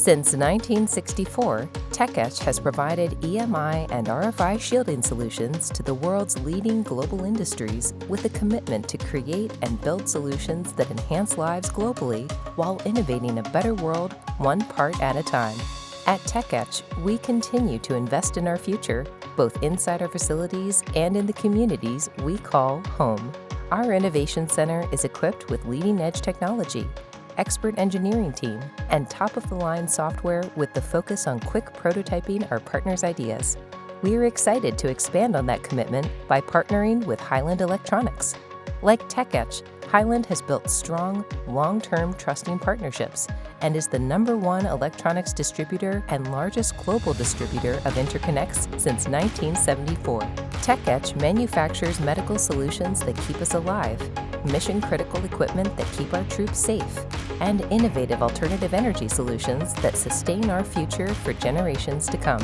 Since 1964, Tech Etch has provided EMI and RFI shielding solutions to the world's leading global industries with a commitment to create and build solutions that enhance lives globally while innovating a better world one part at a time. At Tech Etch, we continue to invest in our future, both inside our facilities and in the communities we call home. Our Innovation Center is equipped with leading-edge technology, expert engineering team, and top-of-the-line software with the focus on quick prototyping our partners' ideas. We are excited to expand on that commitment by partnering with Heilind Electronics. Like Tech Etch, Heilind has built strong, long-term trusting partnerships and is the #1 electronics distributor and largest global distributor of interconnects since 1974. Tech Etch manufactures medical solutions that keep us alive, mission-critical equipment that keep our troops safe, and innovative alternative energy solutions that sustain our future for generations to come.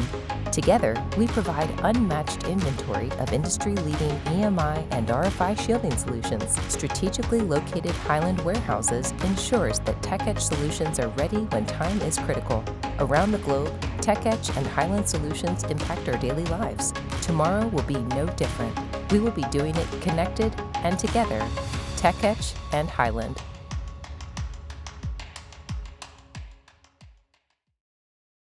Together, we provide unmatched inventory of industry-leading EMI and RFI shielding solutions. Strategically located Heilind warehouses ensures that Tech Etch solutions are ready when time is critical. Around the globe, Tech Etch and Heilind solutions impact our daily lives. Tomorrow will be no different. We will be doing it connected and together. Tech Etch and Heilind.